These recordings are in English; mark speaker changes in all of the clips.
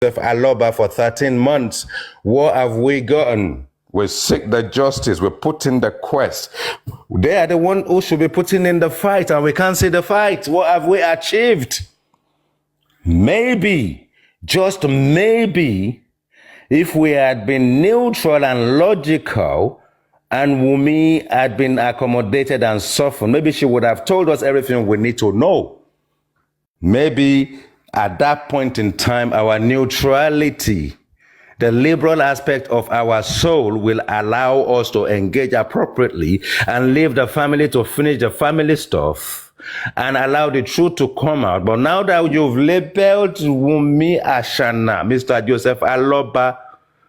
Speaker 1: Aloba for 13 months. What have we gotten? We seek the justice. We put in the quest. They are the one who should be putting in the fight, and we can't see the fight. What have we achieved? Maybe, just maybe, if we had been neutral and logical, and Wumi had been accommodated and softened, maybe she would have told us everything we need to know. Maybe at that point in time, our neutrality, the liberal aspect of our soul, will allow us to engage appropriately and leave the family to finish the family stuff and allow the truth to come out. But now that you've labeled Wumi Ashana, Mr. Joseph Aloba,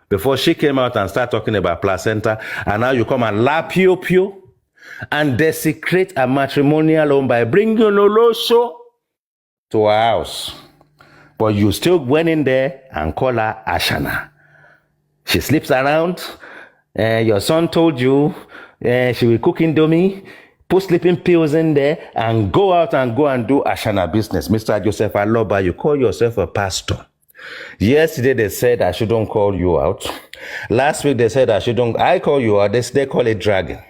Speaker 1: before she came out and started talking about placenta, and now you come and la pio and desecrate a matrimonial home by bringing Olosho to our house. But you still went in there and call her Ashana. She sleeps around. Your son told you she will cook indomie, put sleeping pills in there, and go out and do Ashana business. Mr. Joseph Aloba, you call yourself a pastor. Yesterday they said I shouldn't call you out. Last week they said I shouldn't. I call you out. They call it dragging.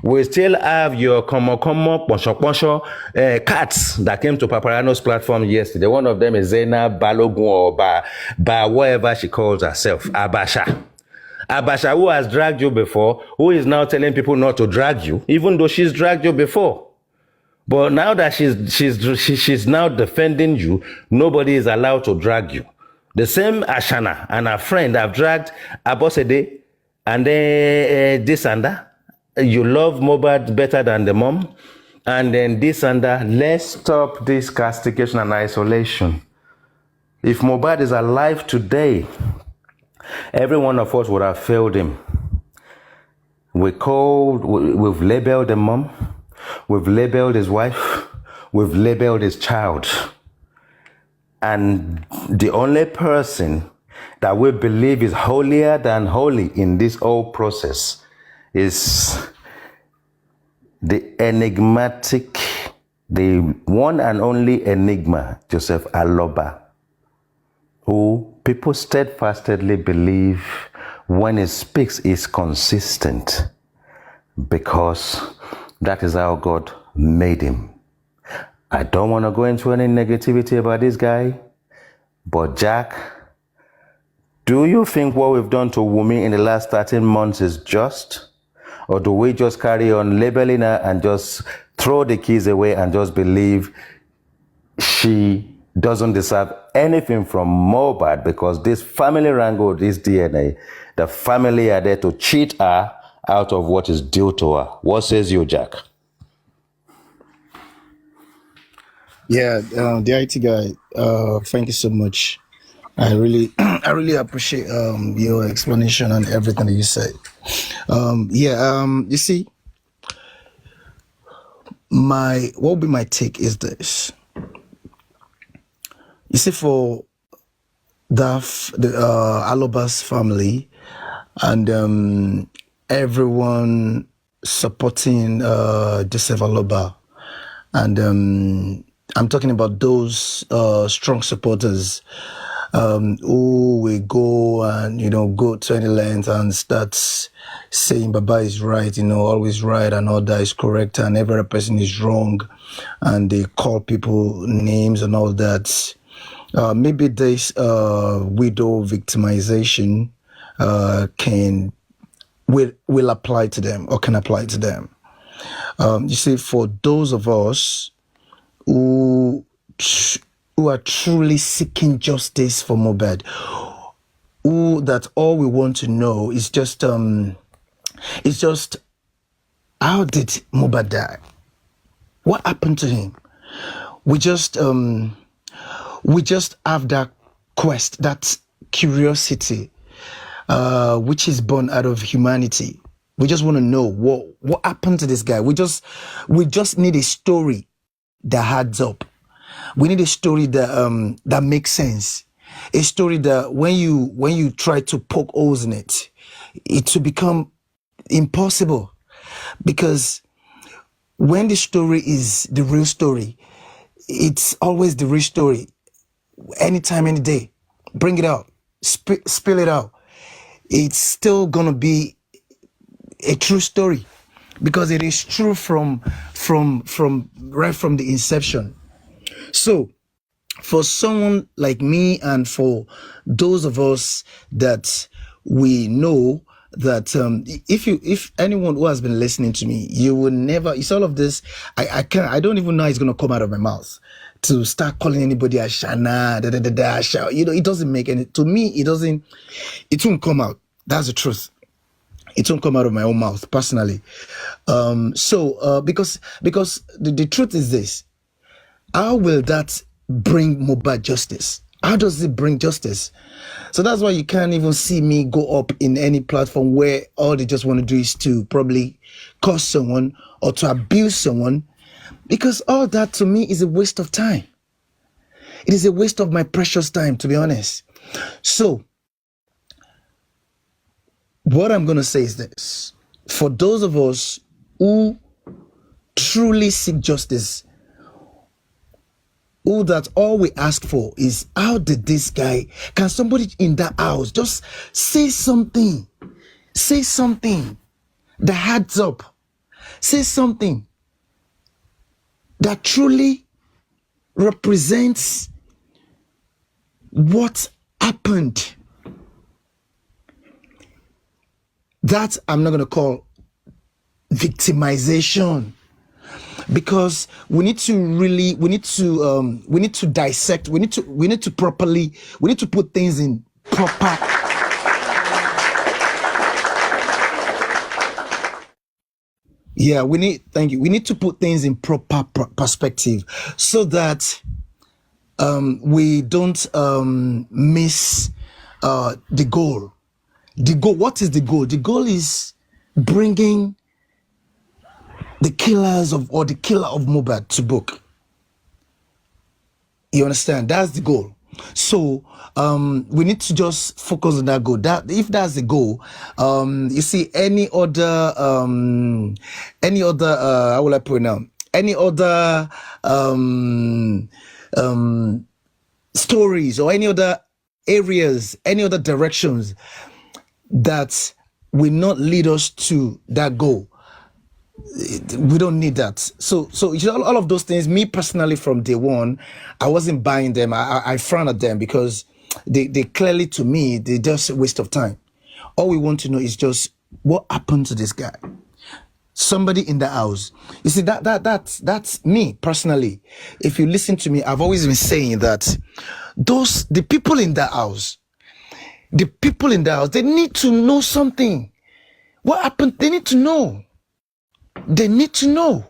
Speaker 1: We still have your poncho cats that came to Paparano's platform yesterday. One of them is Zena Balogun or Ba whatever she calls herself, Abasha. Abasha, who has dragged you before, who is now telling people not to drag you, even though she's dragged you before. But now that she's now defending you, nobody is allowed to drag you. The same Ashana and her friend have dragged Abosede and then this and that. You love Mohbad better than the mom, and then this and that. Let's stop this castigation and isolation. If Mohbad is alive today, every one of us would have failed him. We've labeled the mom, we've labeled his wife, we've labeled his child. And the only person that we believe is holier than holy in this whole process is the enigmatic, the one and only enigma, Joseph Aloba, who people steadfastly believe when he speaks is consistent, because that is how God made him. I don't want to go into any negativity about this guy, but Jack, do you think what we've done to Wumi in the last 13 months is just? Or do we just carry on labeling her and just throw the keys away and just believe she doesn't deserve anything from Mohbad, because this family wrangle, this DNA, the family are there to cheat her out of what is due to her? What says you, Jack?
Speaker 2: Yeah, the IT guy, thank you so much. I really appreciate your explanation and everything that you said. You see, what will be my take is this. You see, for the Aloba's family and everyone supporting Joseph Aloba, and I'm talking about those strong supporters who will go and go to any length and start saying Baba is right, always right, and all that is correct, and every other person is wrong, and they call people names and all that. Maybe this widow victimization will apply to them, or can apply to them. You see, for those of us who are truly seeking justice for Mohbad, that all we want to know is just how did Mohbad die? What happened to him? We just have that quest, that curiosity, which is born out of humanity. We just want to know what happened to this guy. We just need a story that adds up. We need a story that makes sense. A story that when you try to poke holes in it, it will become impossible. Because when the story is the real story, it's always the real story. Anytime, any day. bring it out, spill it out. It's still gonna be a true story, because it is true from right from the inception. So for someone like me, and for those of us that we know that if anyone who has been listening to me, you will never, it's all of this, I don't even know how it's going to come out of my mouth to start calling anybody Ashana, Asha. It doesn't make any, to me, it won't come out. That's the truth. It won't come out of my own mouth personally. Because the truth is this: how will that bring mobile justice? How does it bring justice? So that's why you can't even see me go up in any platform where all they just want to do is to probably curse someone or to abuse someone, because all that to me is a waste of time. It is a waste of my precious time, to be honest. So what I'm going to say is this: for those of us who truly seek justice, who that all we ask for is, how did this guy, can somebody in that house just say something that adds up, say something that truly represents what happened? That I'm not going to call victimization, because we need to dissect, we need to put things in proper. Yeah, we need to put things in proper perspective, so that we don't miss the goal. The goal, what is the goal? The goal is bringing the killer of Mohbad to book. You understand? That's the goal. So we need to just focus on that goal. That if that's the goal, you see, any other how will I put it now? Any other stories or any other areas, any other directions that will not lead us to that goal, we don't need that. So all of those things, me personally, from day one, I wasn't buying them. I frown at them, because they clearly, to me, they're just a waste of time. All we want to know is just what happened to this guy. Somebody in the house. You see, that's me personally. If you listen to me, I've always been saying that the people in the house, they need to know something. What happened? They need to know. They need to know.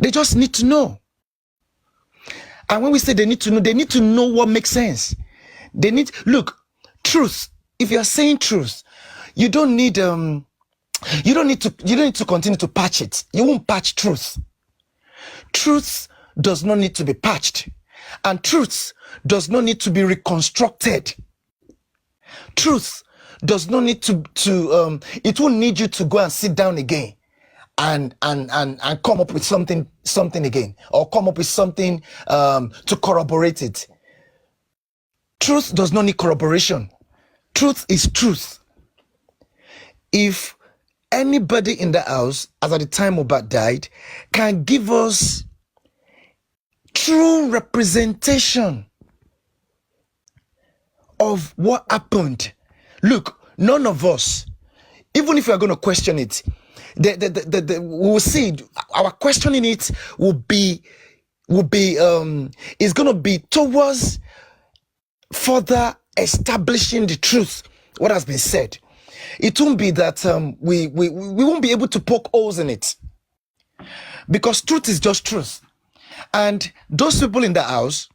Speaker 2: They just need to know. And when we say they need to know what makes sense. Look, truth. If you are saying truth, you don't need to continue to patch it. You won't patch truth. Truth does not need to be patched, and truth does not need to be reconstructed. Truth does not need to it won't need you to go and sit down again and come up with something again, or come up with something to corroborate it. Truth does not need corroboration. Truth is truth. If anybody in the house, as at the time Mohbad died, can give us true representation of what happened, look, none of us, even if we are going to question it, we will see our questioning it is going to be towards further establishing the truth, what has been said. It won't be that we won't be able to poke holes in it, because truth is just truth. And those people in the house,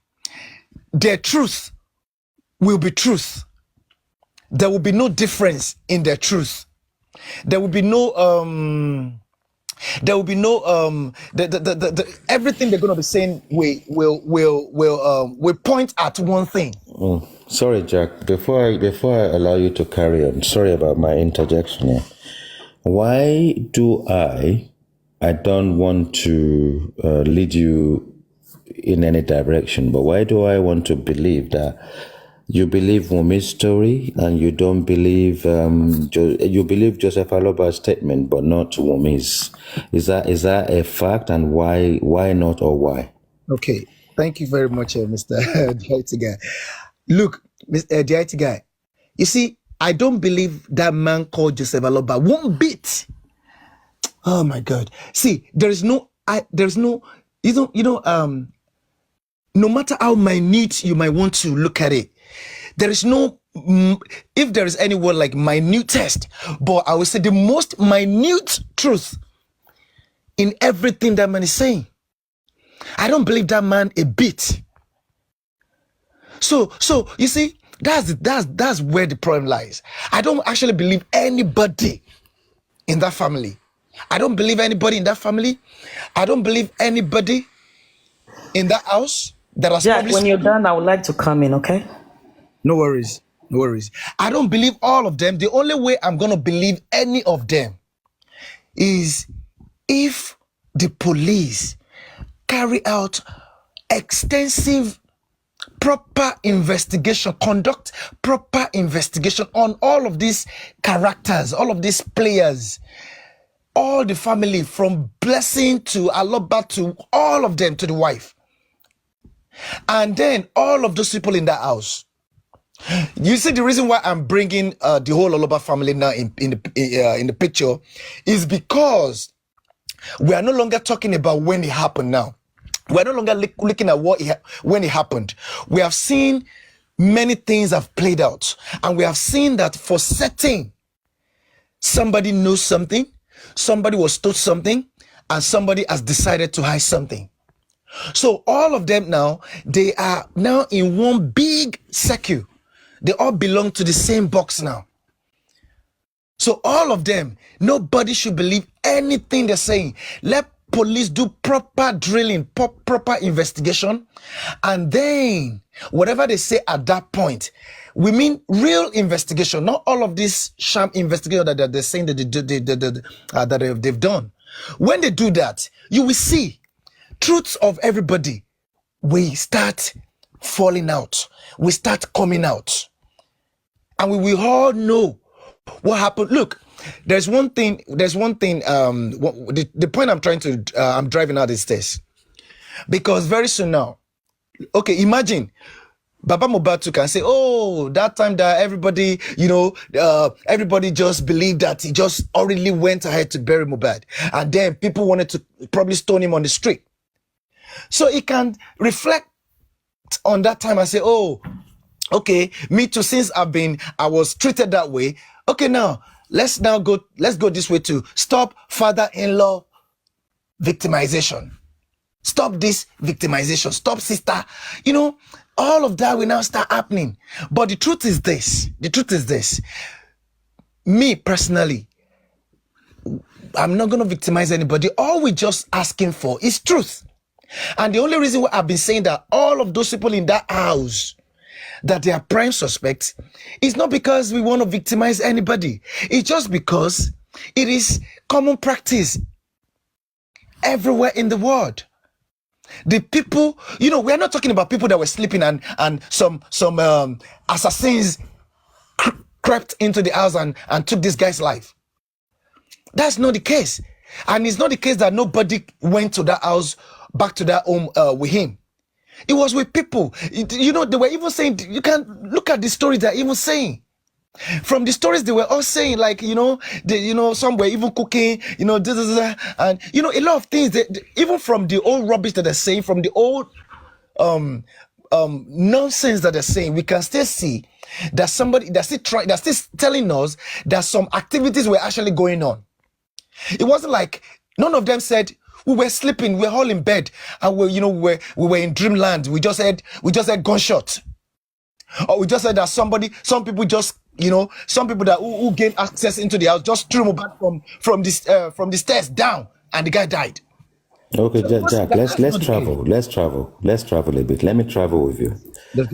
Speaker 2: their truth will be truth. There will be no difference in their truth. There will be no everything they're going to be saying will point at one thing.
Speaker 1: Sorry, Jack. Before I allow you to carry on, sorry about my interjection here. Why do I don't want to lead you in any direction, but why do I want to believe that You believe Wumi's story, and you don't believe you believe Joseph Aloba's statement, but not Wumi's. Is that a fact, and why not, or why?
Speaker 2: Okay, thank you very much, Mr. The guy. Look, Mr. The IT guy, you see, I don't believe that man called Joseph Aloba one bit. Oh my God! See, there's no, no matter how minute you might want to look at it, there is no, if there is any word like minutest, but I would say the most minute truth in everything that man is saying. I don't believe that man a bit. So you see, that's where the problem lies. I don't actually believe anybody in that family. I don't believe anybody in that family. I don't believe anybody in that house that has
Speaker 3: Jack, when you're done, I would like to come in, okay?
Speaker 2: No worries. No worries. I don't believe all of them. The only way I'm going to believe any of them is if the police carry out extensive, proper investigation, conduct proper investigation on all of these characters, all of these players, all the family, from Blessing to Aloba to all of them, to the wife. And then all of those people in that house. You see, the reason why I'm bringing the whole Aloba family now in the picture is because we are no longer talking about when it happened now. We're no longer looking at when it happened. We have seen many things have played out, and we have seen that for certain, somebody knows something, somebody was told something, and somebody has decided to hide something. So all of them now, they are now in one big circle. They all belong to the same box now. So all of them, nobody should believe anything they're saying. Let police do proper drilling, proper investigation, and then whatever they say at that point, we mean real investigation, not all of this sham investigation that they're saying that they've done. When they do that, you will see truths of everybody. We start falling out. We start coming out. And we will all know what happened. Look, there's one thing, the point I'm driving out is this. Because very soon now, okay, imagine Baba Mohbad can say, oh, that time that everybody, everybody just believed that he just already went ahead to bury Mohbad. And then people wanted to probably stone him on the street. So he can reflect on that time and say, oh, okay, me too, since I was treated that way. Okay, now, let's go this way to stop father-in-law victimization. Stop this victimization. Stop sister. All of that will now start happening. But the truth is this. Me personally, I'm not going to victimize anybody. All we're just asking for is truth. And the only reason why I've been saying that all of those people in that house, that they are prime suspects, is not because we want to victimize anybody. It's just because it is common practice everywhere in the world. The people, we are not talking about people that were sleeping and some assassins crept into the house and took this guy's life. That's not the case. And it's not the case that nobody went to that house, back to that home with him. It was with people. They were even saying, you can look at the stories they're even saying. From the stories they were all saying, like, some were even cooking, and, a lot of things, even from the old rubbish that they're saying, from the old nonsense that they're saying, we can still see that somebody, that's still telling us that some activities were actually going on. It wasn't like, none of them said, we were sleeping, we were all in bed, and we were in dreamland. We just had gunshot, or we just said that some people just, some people that who gained access into the house just threw him back from the stairs down, and the guy died.
Speaker 1: Okay, Jack, let's travel. Let's travel a bit. Let me travel with you.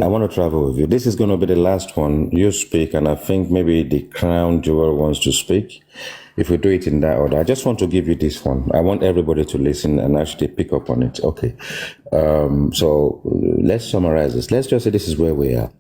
Speaker 1: I want to travel with you. This is going to be the last one. You speak, and I think maybe the crown jewel wants to speak. If we do it in that order, I just want to give you this one. I want everybody to listen and actually pick up on it. Okay. So let's summarize this. Let's just say this is where we are.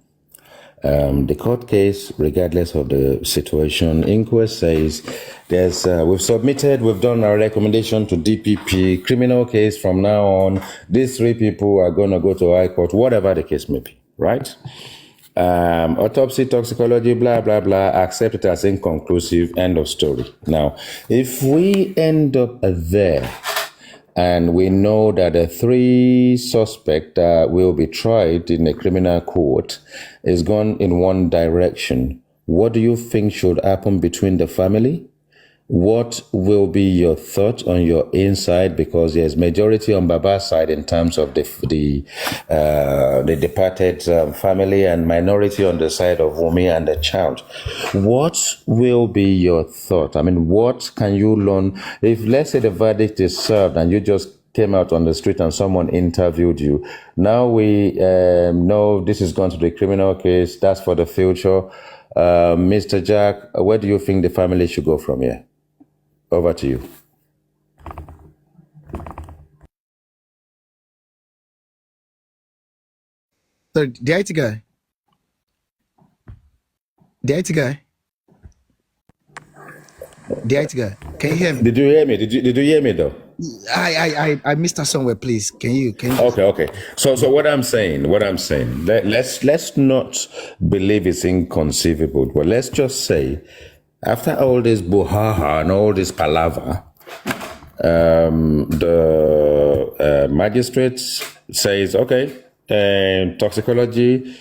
Speaker 1: The court case, regardless of the situation, inquest says we've done our recommendation to DPP, criminal case from now on, these 3 people are going to go to high court, whatever the case may be, right? Autopsy, toxicology, blah, blah, blah, accept it as inconclusive, end of story. Now, if we end up there, and we know that the 3 suspects that will be tried in a criminal court is gone in one direction, what do you think should happen between the family? What will be your thought on your inside? Because there's majority on Baba's side in terms of the departed family, and minority on the side of Wumi and the child. What will be your thought? I mean, what can you learn? If, let's say, the verdict is served and you just came out on the street and someone interviewed you, now we know this is going to be a criminal case, that's for the future. Mr. Jack, where do you think the family should go from here? Over to you.
Speaker 2: So, the IT guy. The IT guy. The IT guy. Can you hear me?
Speaker 1: Did you hear me? Did you hear me though?
Speaker 2: I missed her somewhere, please. Can you?
Speaker 1: Okay. So what I'm saying, let's not believe it's inconceivable, but let's just say, after all this buhaha and all this palaver, the magistrate says, okay, toxicology,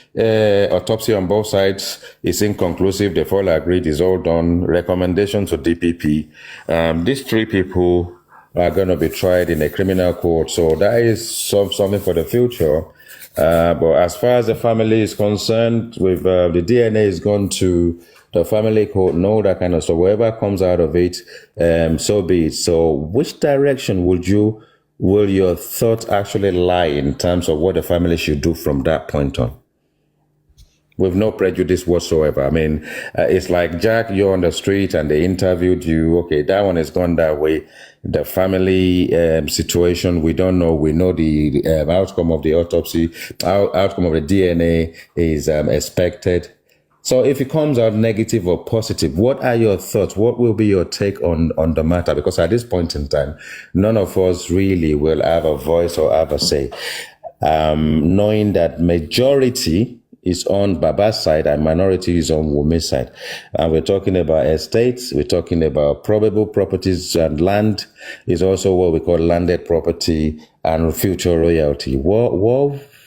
Speaker 1: autopsy on both sides is inconclusive. They've all agreed, is all done. Recommendation to DPP. These 3 people are going to be tried in a criminal court. So that is something for the future. But as far as the family is concerned, with the DNA is gone to the family court, know that kind of stuff. Whatever comes out of it, so be it. So which direction will your thought actually lie in terms of what the family should do from that point on? With no prejudice whatsoever. I mean, it's like, Jack, you're on the street and they interviewed you. Okay, that one has gone that way. The family situation, we don't know. We know the outcome of the autopsy, outcome of the DNA is expected. So if it comes out negative or positive, what are your thoughts? What will be your take on the matter? Because at this point in time, none of us really will have a voice or have a say. Knowing that majority is on Baba's side and minority is on Wumi's side. And we're talking about estates, we're talking about probable properties, and land is also what we call landed property and future royalty. What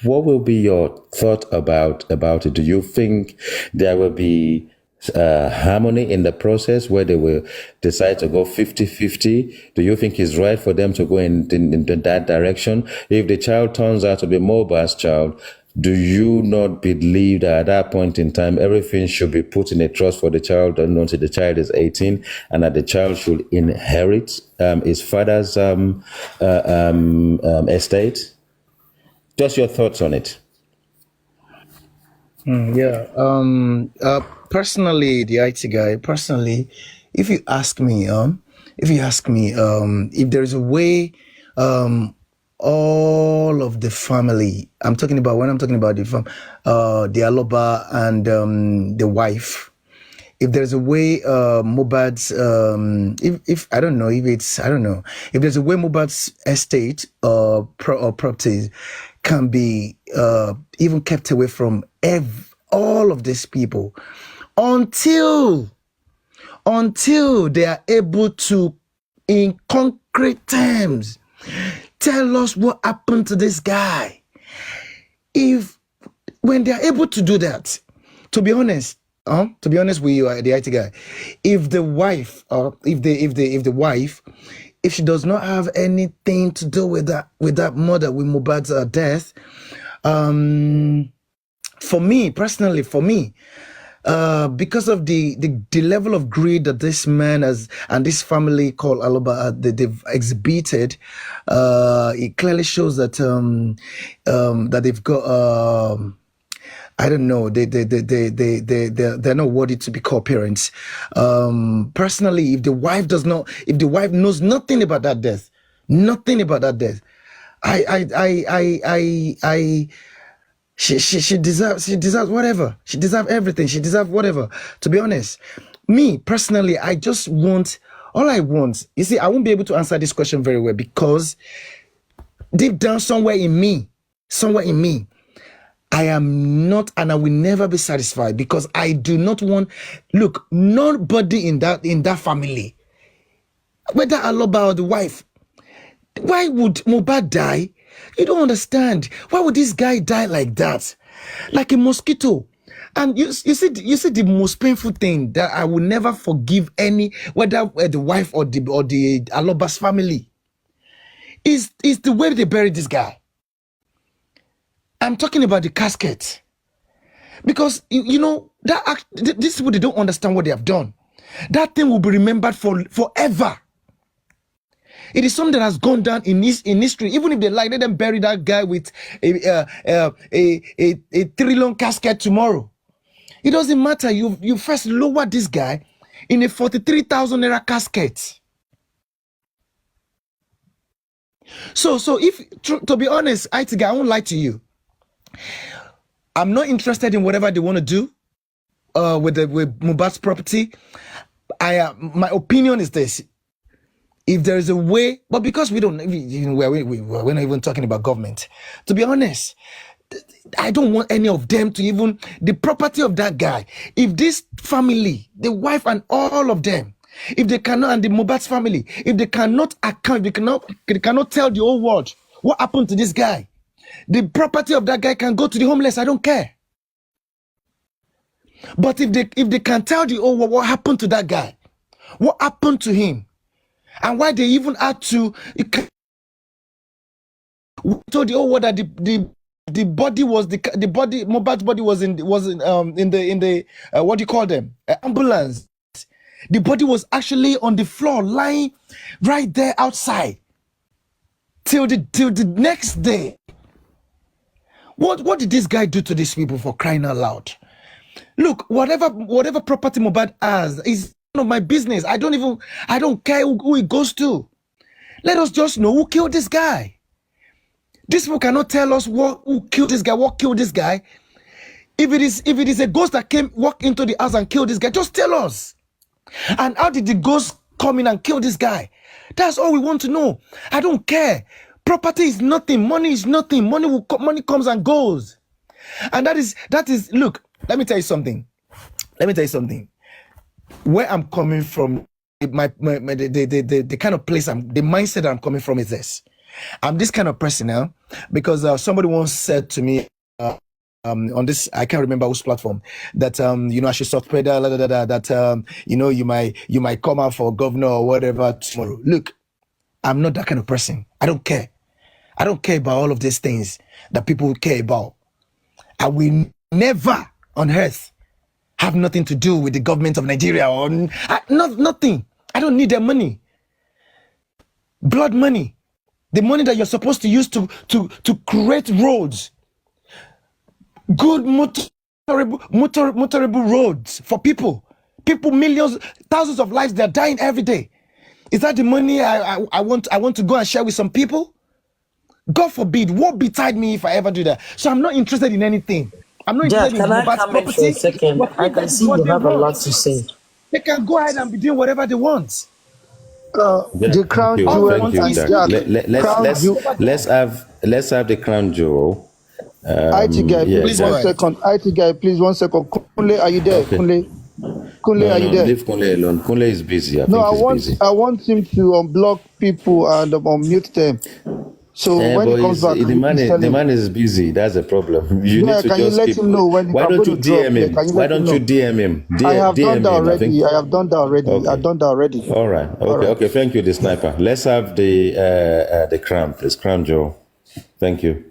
Speaker 1: will be your thought about it? Do you think there will be harmony in the process where they will decide to go 50-50? Do you think it's right for them to go in that direction? If the child turns out to be Moba's child, do you not believe that at that point in time, everything should be put in a trust for the child until the child is 18, and that the child should inherit his father's estate? Just your thoughts on it.
Speaker 2: Personally, the IT guy, if you ask me, if there is a way, all of the family, when I'm talking about the Aloba and the wife, if there's a way Mobad's if I don't know if there's a way Mobad's estate or properties can be even kept away from all of these people until they are able to, in concrete terms, tell us what happened to this guy. When they are able to do that, to be honest with you, the IT guy, if the wife, if she does not have anything to do with that mother, with Mubad's death, for me personally, because of the level of greed that this man has and this family called Aloba they've exhibited, it clearly shows that that they've got I don't know, they're not worthy to be co-parents. Personally, if the wife knows nothing about that death, She deserves whatever. She deserves everything. She deserves whatever. To be honest, me personally, I just want all I want. You see, I won't be able to answer this question very well because deep down somewhere in me, I am not and I will never be satisfied because I do not want. Look, nobody in that family, whether Aloba or the wife, why would Mohbad die? You don't understand. Why would this guy die like that? Like a mosquito. And you see the most painful thing that I will never forgive any, whether the wife or the Aloba's family, is the way they buried this guy. I'm talking about the casket. Because you know that these people, they don't understand what they have done. That thing will be remembered forever. It is something that has gone down in history. Even if they like, let them bury that guy with a 3 long casket tomorrow. It doesn't matter. You first lower this guy in a 43,000 naira casket. So if to be honest, I won't lie to you. I'm not interested in whatever they want to do with Mohbad's property. My opinion is this. If there is a way, but because we're not even talking about government, to be honest, I don't want any of them to even, the property of that guy, if this family, the wife and all of them, if they cannot, and the Mohbad's family, if they cannot account, they cannot tell the whole world what happened to this guy, the property of that guy can go to the homeless. I don't care. But if they can tell the whole world what happened to that guy, what happened to him, and why they even had to told the whole world that the body was the body, Mohbad's body was in the what do you call them, ambulance. The body was actually on the floor, lying right there outside till the next day. What did this guy do to these people, for crying out loud? Look, whatever property Mohbad has is none of my business. I don't care who it goes to. Let us just know who killed this guy. These people cannot tell us who killed this guy, what killed this guy. If it is a ghost that walked into the house and killed this guy, just tell us. And how did the ghost come in and kill this guy? That's all we want to know. I don't care. Property is nothing. Money is nothing. Money comes and goes. And that is. Look, let me tell you something. Where I'm coming from, the kind of place the mindset that I'm coming from is this. I'm this kind of person now because somebody once said to me on this, I can't remember which platform, that I should soft pedal, that you might come out for governor or whatever tomorrow. Look, I'm not that kind of person. I don't care about all of these things that people care about. I will never on earth have nothing to do with the government of Nigeria or nothing. I don't need their money. Blood money. The money that you're supposed to use to create roads. Good motorable roads for people. People, millions, thousands of lives, they're dying every day. Is that the money I want to go and share with some people? God forbid, what betide me if I ever do that? So I'm not interested in anything. I'm not
Speaker 3: Jack,
Speaker 2: interested in
Speaker 3: can I
Speaker 2: Mohbad's
Speaker 3: come in for a
Speaker 2: property.
Speaker 3: second? I can see you have a lot to say.
Speaker 2: They can go ahead and be doing whatever they want.
Speaker 1: The
Speaker 4: crown
Speaker 1: jewel.
Speaker 4: jewel.
Speaker 1: Thank you, Jack. Let's have the crown jewel.
Speaker 4: IT guy,
Speaker 1: yeah,
Speaker 4: please
Speaker 1: Jack.
Speaker 4: 1 second. IT guy, please 1 second. Kunle, are you there?
Speaker 1: Okay.
Speaker 4: Kunle, are you there?
Speaker 1: Leave Kunle alone. Kunle is busy. I
Speaker 4: No,
Speaker 1: think he's busy.
Speaker 4: I want him to unblock people and unmute them. So when he
Speaker 1: but
Speaker 4: comes back,
Speaker 1: the man is busy. That's a problem. You need to
Speaker 4: can you
Speaker 1: just
Speaker 4: let
Speaker 1: keep.
Speaker 4: him know when
Speaker 1: Why
Speaker 4: I'm
Speaker 1: don't
Speaker 4: going
Speaker 1: you
Speaker 4: to drop?
Speaker 1: DM him?
Speaker 4: Can you
Speaker 1: Why
Speaker 4: let him
Speaker 1: don't you
Speaker 4: know?
Speaker 1: DM him?
Speaker 4: I have done that already.
Speaker 1: I
Speaker 4: I have done that already.
Speaker 1: Okay.
Speaker 4: I've done that already.
Speaker 1: All right. Okay. Thank you, the sniper. Let's have the crown, please. Crown Joe. Thank you.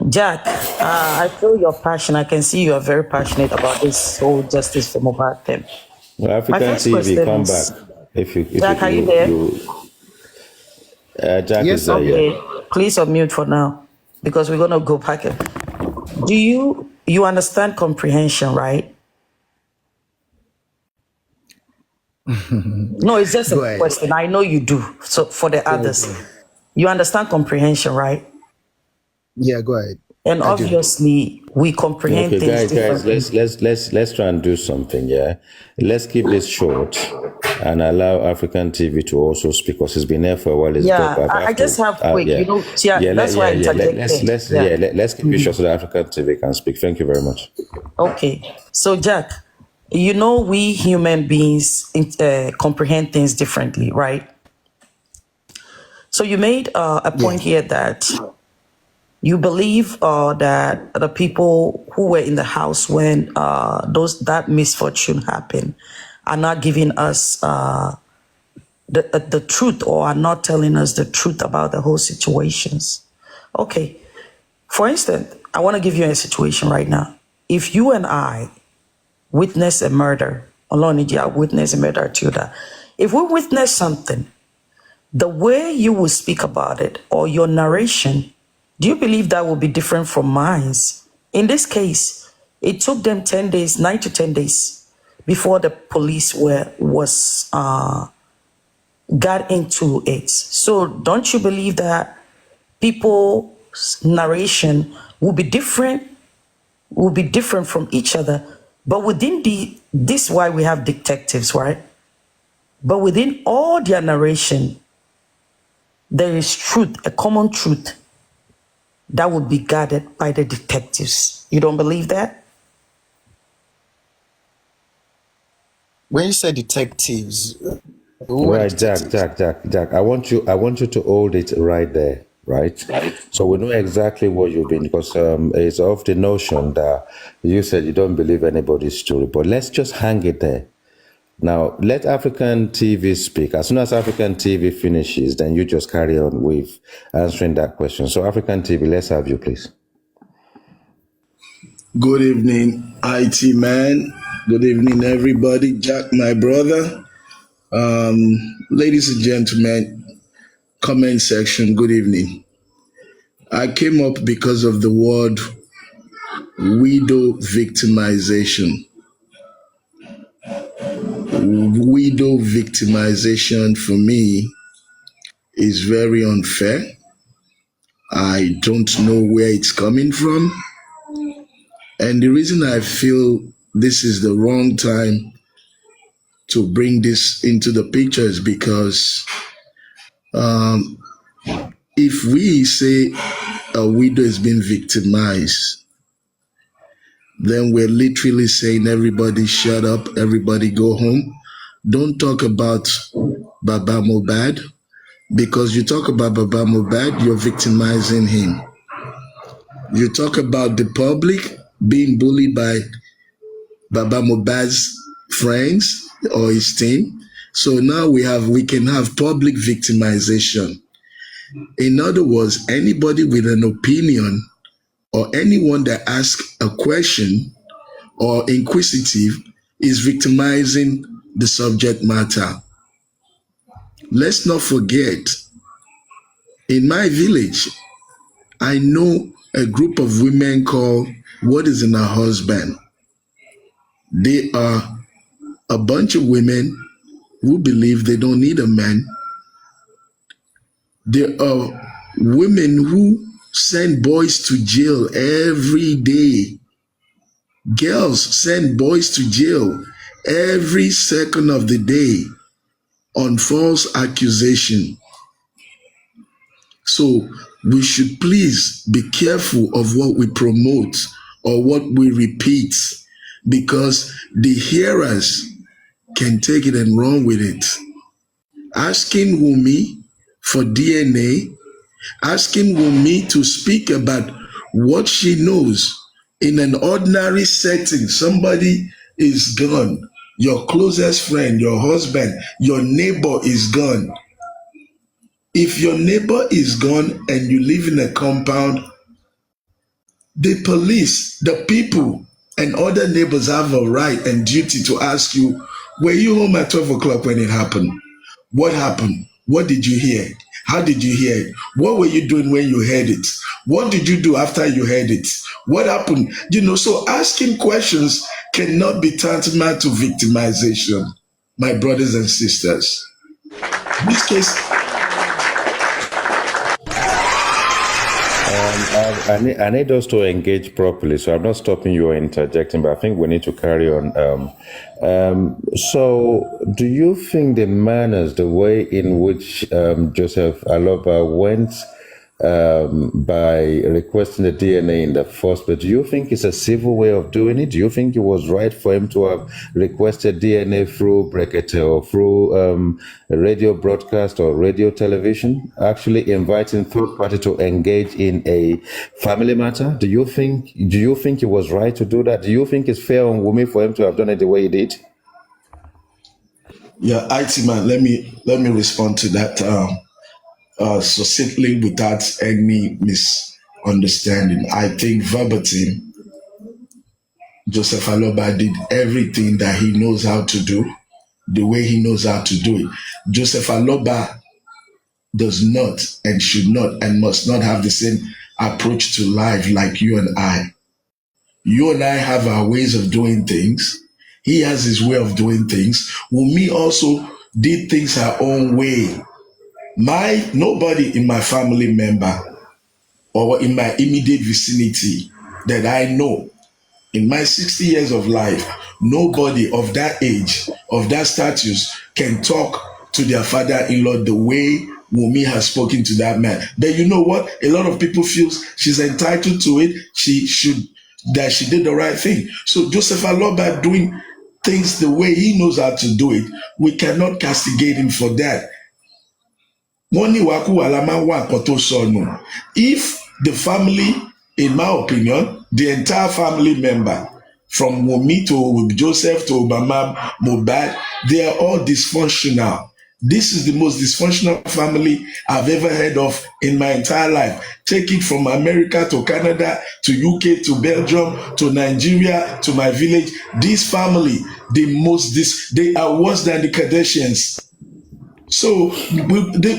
Speaker 3: Jack, I feel your passion. I can see you are very passionate about this whole justice for Mohbad thing.
Speaker 1: Well, African TV, come back. If
Speaker 3: Jack, are you there?
Speaker 1: Jack
Speaker 2: Yes,
Speaker 1: is there.
Speaker 3: Okay,
Speaker 1: Yeah.
Speaker 3: please unmute for now because we're gonna go back. Do you understand comprehension, right? No, it's just a question. I know you do. So for the others, you understand comprehension, right?
Speaker 2: Yeah, go ahead.
Speaker 3: And
Speaker 2: I do.
Speaker 3: obviously, we comprehend
Speaker 1: Okay,
Speaker 3: things
Speaker 1: guys,
Speaker 3: differently.
Speaker 1: let's try and do something. Yeah, let's keep this short and allow African TV to also speak because it's been there for a while. It's
Speaker 3: Yeah,
Speaker 1: dropped. I
Speaker 3: I
Speaker 1: have to.
Speaker 3: just have quick,
Speaker 1: Yeah,
Speaker 3: yeah, that's why I
Speaker 1: Let's
Speaker 3: interjected. Yeah.
Speaker 1: let's keep it short so that African TV can speak. Thank you very much.
Speaker 3: Okay. So, Jack, we human beings comprehend things differently, right? So, you made a
Speaker 2: Yeah.
Speaker 3: point here that you believe that the people who were in the house when that misfortune happened are not giving us the truth, or are not telling us the truth about the whole situations. Okay. For instance, I want to give you a situation right now. If you and I witness a murder, Olonija witness a murder to that. If we witness something, the way you will speak about it or your narration, do you believe that will be different from mine? In this case, it took them 10 days, 9 to 10 days before the police got into it. So don't you believe that people's narration will be different from each other? But within this why we have detectives, right? But within all their narration, there is truth, a common truth that would be guarded by the detectives. You don't believe that?
Speaker 2: When you say detectives, who are the
Speaker 1: Right,
Speaker 2: detectives?
Speaker 1: Jack. I want you to hold it right there, right? So we know exactly what you've been because it's of the notion that you said you don't believe anybody's story, but let's just hang it there. Now let African TV speak. As soon as African TV finishes, then you just carry on with answering that question. So African TV, let's have you, please.
Speaker 5: Good evening, IT man. Good evening, everybody. Jack, my brother. Ladies and gentlemen, comment section, good evening. I came up because of the word widow victimization. Widow victimization for me is very unfair. I don't know where it's coming from. And the reason I feel this is the wrong time to bring this into the picture is because if we say a widow is being victimized, then we're literally saying everybody shut up, everybody go home. Don't talk about Baba Mobad, because you talk about Baba Mobad, you're victimizing him. You talk about the public being bullied by Baba Mobad's friends or his team. So now we can have public victimization. In other words, anybody with an opinion or anyone that asks a question or inquisitive is victimizing the subject matter. Let's not forget, in my village, I know a group of women called What Is in a Husband. They are a bunch of women who believe they don't need a man. There are women who send boys to jail every day. Girls send boys to jail every second of the day on false accusation. So we should please be careful of what we promote or what we repeat, because the hearers can take it and run with it. Asking Wumi for DNA, asking Wumi to speak about what she knows in an ordinary setting. Somebody is gone. Your closest friend, your husband, your neighbor is gone. If your neighbor is gone and you live in a compound, the police, the people, and other neighbors have a right and duty to ask you, were you home at 12 o'clock when it happened? What happened? What did you hear? How did you hear it? What were you doing when you heard it? What did you do after you heard it? What happened? So asking questions cannot be tantamount to victimization, my brothers and sisters. This case,
Speaker 1: I need us to engage properly, so I'm not stopping you or interjecting, but I think we need to carry on. So, do you think the manners, the way in which Joseph Aloba went by requesting the DNA in the first place, do you think it's a civil way of doing it? Do you think it was right for him to have requested DNA through Brekete or through a radio broadcast or radio television, actually inviting third party to engage in a family matter? Do you think it was right to do that? Do you think it's fair on Wumi for him to have done it the way he did?
Speaker 5: Yeah, IT man, let me respond to that succinctly without any misunderstanding. I think verbatim, Joseph Aloba did everything that he knows how to do, the way he knows how to do it. Joseph Aloba does not and should not and must not have the same approach to life like you and I. You and I have our ways of doing things. He has his way of doing things. Wumi also did things her own way. Nobody in my family member or in my immediate vicinity that I know in my 60 years of life, nobody of that age, of that status, can talk to their father-in-law the way Wumi has spoken to that man. But you know what? A lot of people feel she's entitled to it. That she did the right thing. So Joseph Aloba doing things the way he knows how to do it, we cannot castigate him for that. If the family, in my opinion, the entire family member, from Wumi to Joseph to Obama, Mohbad, they are all dysfunctional. This is the most dysfunctional family I've ever heard of in my entire life. Take it from America to Canada to UK to Belgium to Nigeria to my village. This family, they are worse than the Kardashians. So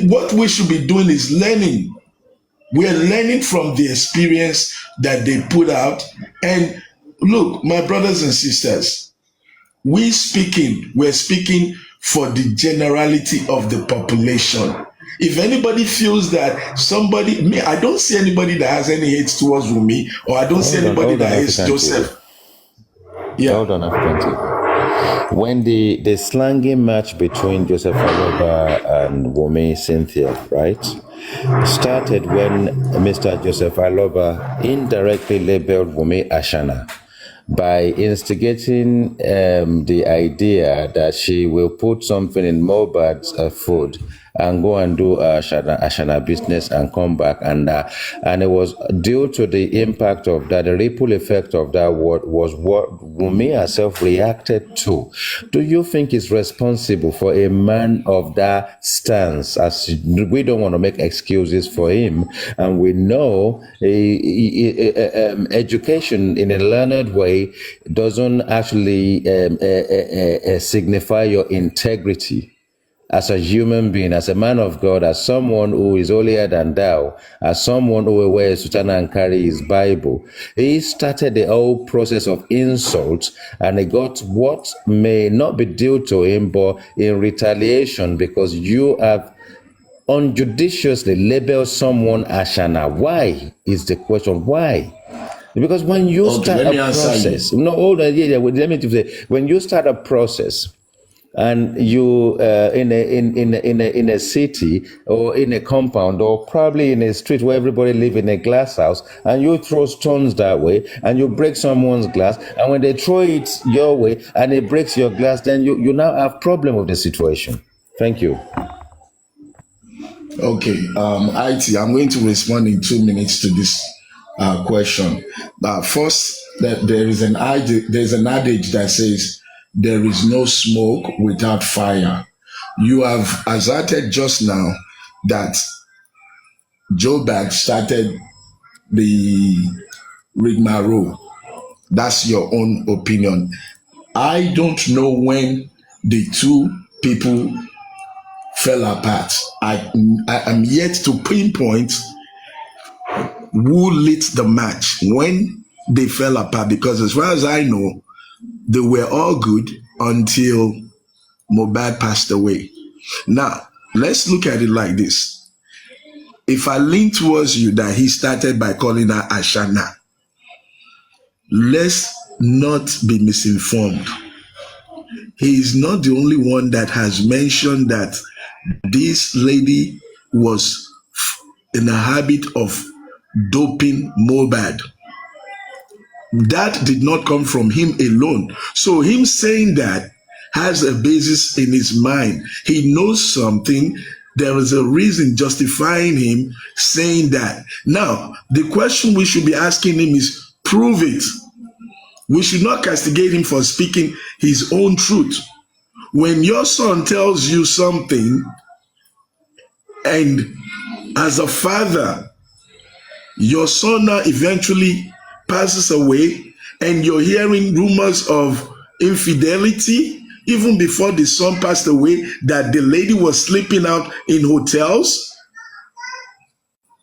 Speaker 5: what we should be doing is learning. We are learning from the experience that they put out. And look, my brothers and sisters, we're speaking for the generality of the population. If anybody feels that I don't see anybody that has any hate towards Wumi, or I don't see anybody that hates Joseph.
Speaker 1: Yeah. Hold on, African TV. When the slanging match between Joseph Aloba and Wumi Cynthia, right, started when Mr. Joseph Aloba indirectly labeled Wumi Ashana by instigating the idea that she will put something in Mohbad's food and go and do Ashana business and come back. And it was due to the impact of that, the ripple effect of that word was what Wumi herself reacted to. Do you think it's responsible for a man of that stance? As we don't want to make excuses for him, and we know education in a learned way doesn't actually signify your integrity as a human being, as a man of God, as someone who is holier than thou, as someone who will wear a sutana and carry his Bible. He started the whole process of insult, and he got what may not be due to him, but in retaliation, because you have unjudiciously labeled someone Ashana. Why is the question? Why? Because when you start a process, when you start a process, and you in a city or in a compound or probably in a street where everybody live in a glass house, and you throw stones that way and you break someone's glass, and when they throw it your way and it breaks your glass, then you now have problem with the situation. Thank you.
Speaker 5: Okay, IT, I'm going to respond in 2 minutes to this question. First, that there's an adage that says there is no smoke without fire. You have asserted just now that Joe Bag started the rigmarole. That's your own opinion. I don't know when the two people fell apart. I am yet to pinpoint who lit the match when they fell apart, because as far as I know, they were all good until Mohbad passed away. Now, let's look at it like this. if I lean towards you that he started by calling her Ashana, let's not be misinformed. He is not the only one that has mentioned that this lady was in a habit of doping Mohbad. That did not come from him alone. So him saying that has a basis in his mind. He knows something. There is a reason justifying him saying that. Now, the question we should be asking him is, prove it. We should not castigate him for speaking his own truth. When your son tells you something, and as a father, your son now eventually passes away, and you're hearing rumors of infidelity, even before the son passed away, that the lady was sleeping out in hotels,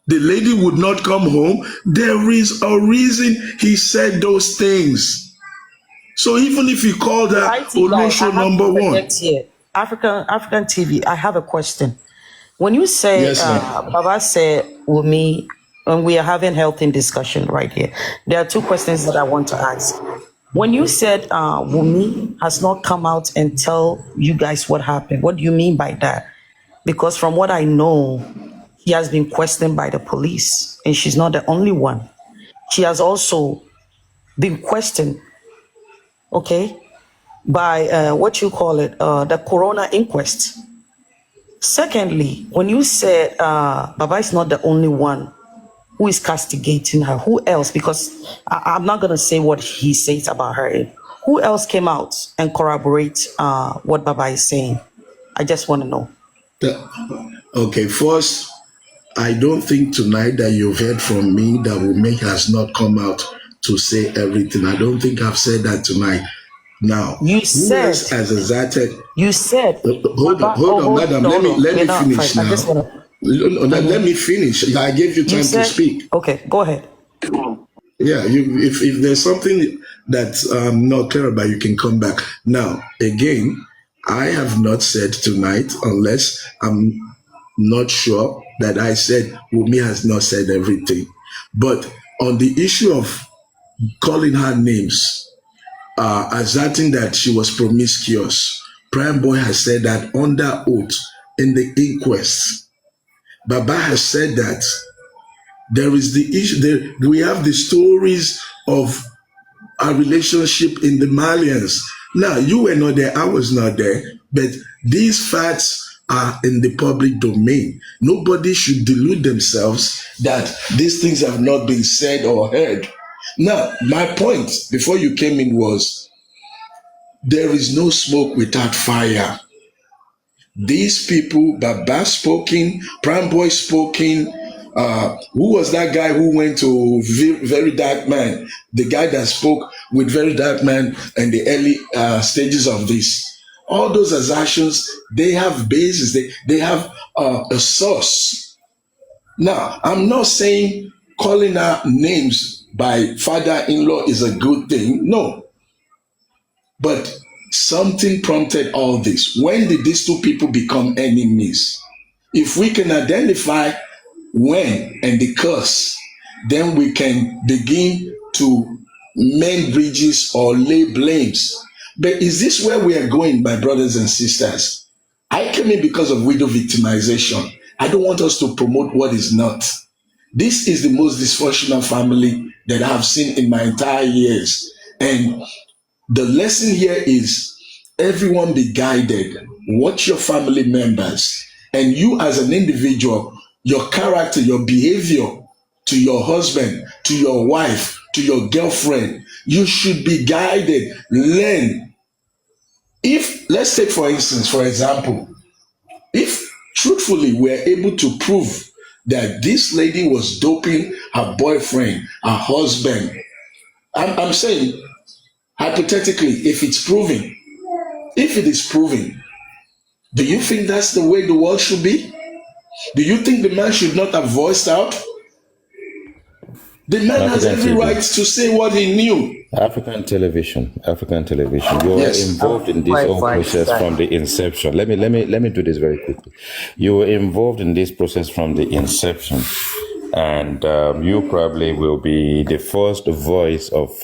Speaker 5: the lady would not come home. There is a reason he said those things. So even if he called her Olosho number one.
Speaker 3: Here. African TV, I have a question. When you say,
Speaker 5: Yes, ma'am.
Speaker 3: Baba said, Wumi, and we are having healthy discussion right here, there are two questions that I want to ask. When you said Wumi has not come out and tell you guys what happened, what do you mean by that? Because from what I know, she has been questioned by the police, and she's not the only one. She has also been questioned, okay, by what you call it, the corona inquest. Secondly, when you said Baba is not the only one who is castigating her, who else? Because I'm not going to say what he says about her. Who else came out and corroborate what Baba is saying? I just want to know.
Speaker 5: Okay, first, I don't think tonight that you've heard from me that Wunmi has not come out to say everything. I don't think I've said that tonight. Now,
Speaker 3: you
Speaker 5: who
Speaker 3: said,
Speaker 5: else has exerted?
Speaker 3: You said,
Speaker 5: hold on, madam. Let me finish now. Let me finish. I gave you time to speak.
Speaker 3: Okay, go ahead.
Speaker 5: Yeah, if there's something that I'm not clear about, you can come back. Now, again, I have not said tonight, unless I'm not sure that I said Wunmi has not said everything. But on the issue of calling her names, asserting that she was promiscuous, Prime Boy has said that under oath in the inquest. Baba has said that there is the issue. We have the stories of our relationship in the Malians. Now, you were not there, I was not there, but these facts are in the public domain. Nobody should delude themselves that these things have not been said or heard. Now, my point before you came in was, there is no smoke without fire. These people, Baba spoken, Prime Boy spoken, who was that guy who went to Very Dark Man? The guy that spoke with Very Dark Man in the early stages of this. All those assertions, they have basis, they have a source. Now, I'm not saying calling her names by father-in-law is a good thing. No. But something prompted all this. When did these two people become enemies? If we can identify when and the cause, then we can begin to mend bridges or lay blames. But is this where we are going, my brothers and sisters? I came in because of widow victimization. I don't want us to promote what is not. This is the most dysfunctional family that I have seen in my entire years. And the lesson here is everyone be guided. Watch your family members. And you as an individual, your character, your behavior to your husband, to your wife, to your girlfriend, you should be guided. Learn. If, let's take for instance, for example, if truthfully we're able to prove that this lady was doping her boyfriend, her husband, I'm saying, hypothetically, if it's proven, if it is proven, do you think that's the way the world should be? Do you think the man should not have voiced out? The man has
Speaker 1: African
Speaker 5: every right
Speaker 1: TV.
Speaker 5: to say what he knew.
Speaker 1: African television. African television. You were
Speaker 5: Yes.
Speaker 1: involved in this
Speaker 3: Right,
Speaker 1: whole
Speaker 3: right,
Speaker 1: process
Speaker 3: right.
Speaker 1: from the inception. Let me do this very quickly. You were involved in this process from the inception, and you probably will be the first voice of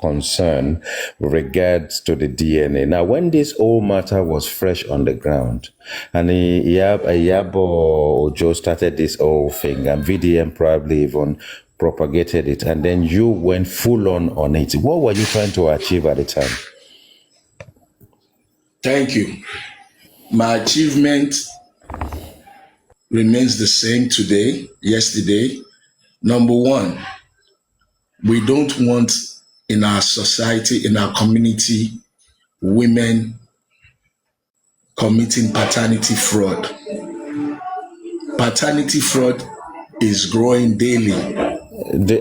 Speaker 1: concern with regards to the DNA. Now, when this whole matter was fresh on the ground, and Yabo Ojo started this whole thing, and VDM probably even propagated it, and then you went full on it. What were you trying to achieve at the time?
Speaker 5: Thank you. My achievement remains the same today, yesterday. Number one, we don't want in our society, in our community, women committing paternity fraud. Paternity fraud is growing daily.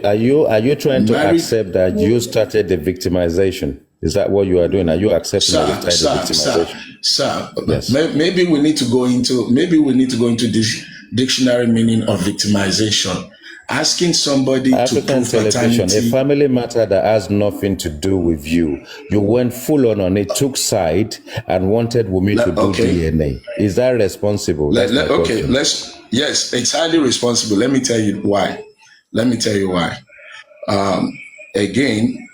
Speaker 1: Are you trying to accept that you started the victimization? Is that what you are doing? Are you accepting that you started the victimization?
Speaker 5: Sir,
Speaker 1: Yes.
Speaker 5: maybe we need to go into this dictionary meaning of victimization. Asking somebody
Speaker 1: African
Speaker 5: to prove
Speaker 1: television,
Speaker 5: paternity,
Speaker 1: a family matter that has nothing to do with you. You went full on it, took side, and wanted Wumi to do DNA. Is that responsible? That's my question.
Speaker 5: Yes, it's highly responsible. Let me tell you why. Again,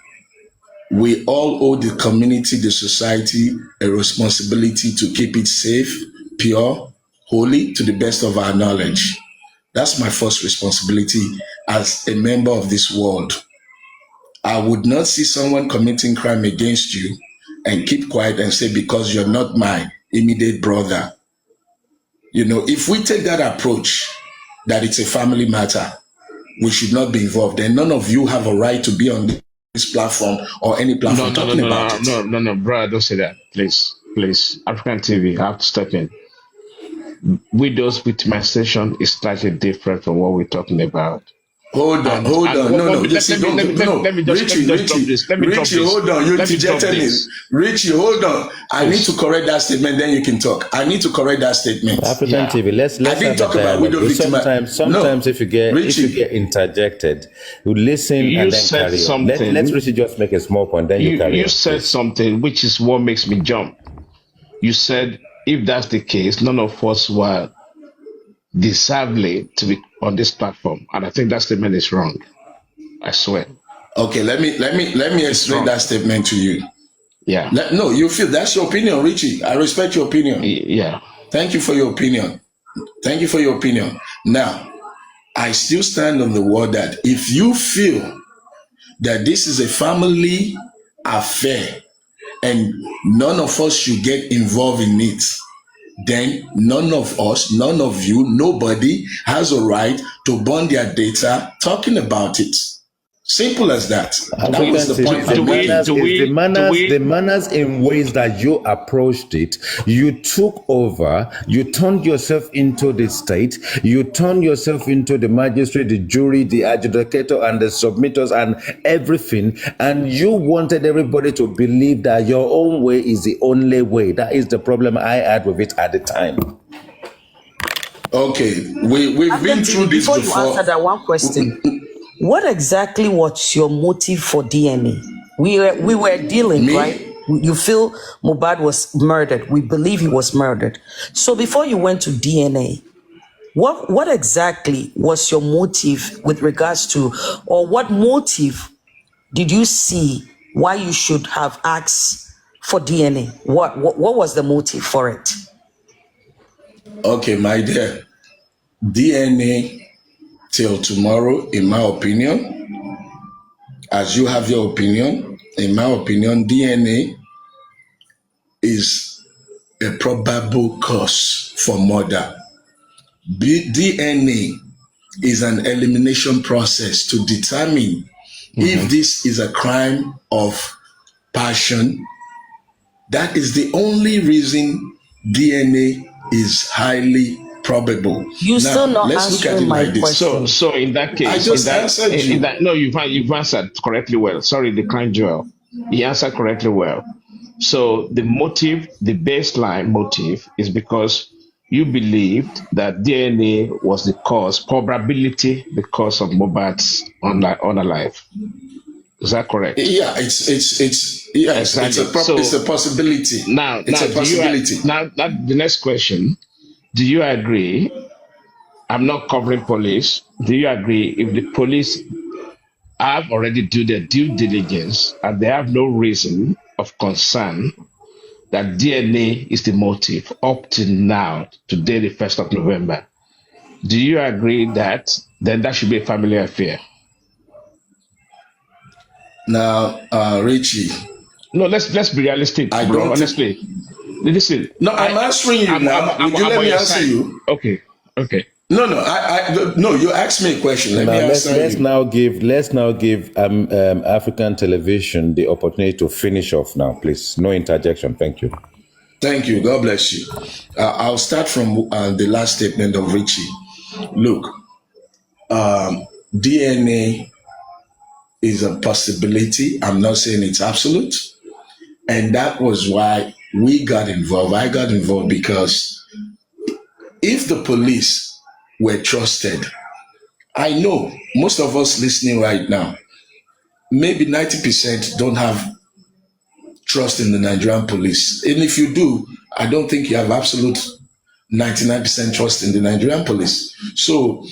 Speaker 5: we all owe the community, the society, a responsibility to keep it safe, pure, holy, to the best of our knowledge. That's my first responsibility as a member of this world. I would not see someone committing crime against you and keep quiet and say, because you're not my immediate brother. You know, if we take that approach, that it's a family matter, we should not be involved. And none of you have a right to be on this platform or any platform talking about it.
Speaker 6: No, brother, don't say that. Please. African TV, I have to step in. Widows victimization is slightly different from what we're talking about.
Speaker 5: Hold on. No.
Speaker 6: Let me just drop this.
Speaker 5: Richie, hold on. You dejected me. Richie, hold on. I need to correct that statement, then you can talk. I need to correct that statement.
Speaker 1: African TV, let's
Speaker 5: I didn't talk about widow victimization.
Speaker 1: Sometimes if you get interjected, you listen and then carry on. Let's Richie just make a small point, then you carry on.
Speaker 6: You said something which is what makes me jump. You said, if that's the case, none of us were deservedly to be on this platform, and I think that statement is wrong. I swear.
Speaker 5: Okay, let me explain that statement to you.
Speaker 6: Yeah.
Speaker 5: No, you feel that's your opinion, Richie. I respect your opinion.
Speaker 6: Yeah.
Speaker 5: Thank you for your opinion. Now, I still stand on the word that if you feel that this is a family affair and none of us should get involved in it, then none of us, none of you, nobody has a right to burn their data talking about it. Simple as that. That was the point.
Speaker 1: The manners in ways that you approached it, you took over, you turned yourself into the state, you turned yourself into the magistrate, the jury, the adjudicator, and the submitters, and everything, and you wanted everybody to believe that your own way is the only way. That is the problem I had with it at the time.
Speaker 5: Okay, we've been through this before.
Speaker 3: Before you answer that one question, what exactly was your motive for DNA? We were dealing, right? You feel Mohbad was murdered. We believe he was murdered. So before you went to DNA, what exactly was your motive with regards to, or what motive did you see why you should have asked for DNA? What was the motive for it?
Speaker 5: Okay, my dear, DNA till tomorrow, in my opinion, as you have your opinion, in my opinion, DNA is a probable cause for murder. DNA is an elimination process to determine if this is a crime of passion. That is the only reason DNA is highly probable.
Speaker 3: You still not answering my question.
Speaker 6: So in that case,
Speaker 5: I just answered you.
Speaker 6: No, you've answered correctly well. Sorry, the kind Joel. He answered correctly well. So the motive, the baseline motive, is because you believed that DNA was the cause, probability the cause of Mohbad's unalive. Is that correct?
Speaker 5: Yeah, it's yes,
Speaker 6: Exactly.
Speaker 5: it's a possibility.
Speaker 6: Now,
Speaker 5: It's a possibility.
Speaker 6: now the next question: do you agree? I'm not covering police. Do you agree if the police have already do their due diligence and they have no reason of concern that DNA is the motive up to now, today, the 1st of November? Do you agree that then that should be a family affair?
Speaker 5: Now, Richie,
Speaker 6: No, let's be realistic,
Speaker 5: I
Speaker 6: bro.
Speaker 5: don't think.
Speaker 6: Honestly, listen.
Speaker 5: No, I'm answering you now. Would you let me answer you?
Speaker 6: Okay, okay.
Speaker 5: No, no. You asked me a question. Let me answer
Speaker 1: let's
Speaker 5: you.
Speaker 1: now give African television the opportunity to finish off now, please. No interjection. Thank you.
Speaker 5: Thank you. God bless you. I'll start from the last statement of Richie. Look, DNA is a possibility. I'm not saying it's absolute. And that was why we got involved. I got involved because if the police were trusted, I know most of us listening right now, maybe 90% don't have trust in the Nigerian police. And if you do, I don't think you have absolute 99% trust in the Nigerian police. So,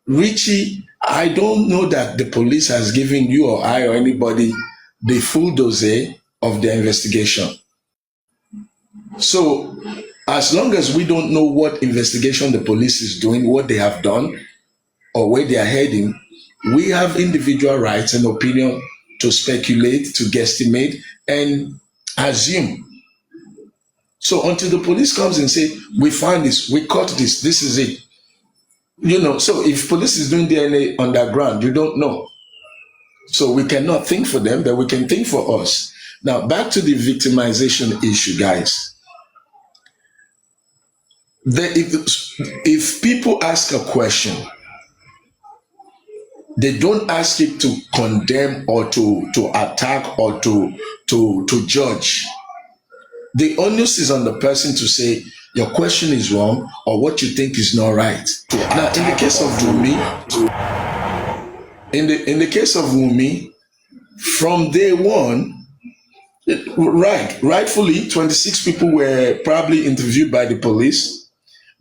Speaker 5: Richie, I don't know that the police has given you or I or anybody the full dossier of their investigation. So, as long as we don't know what investigation the police is doing, what they have done, or where they are heading, we have individual rights and opinion to speculate, to guesstimate, and assume. So until the police comes and say, we found this, we caught this, this is it. So if police is doing DNA underground, you don't know. So we cannot think for them, but we can think for us. Now, back to the victimization issue, guys. If people ask a question, they don't ask it to condemn or to attack or to judge. The onus is on the person to say, your question is wrong or what you think is not right. Now, in the case of Wumi, in the case of Wumi, from day one, rightfully, 26 people were probably interviewed by the police.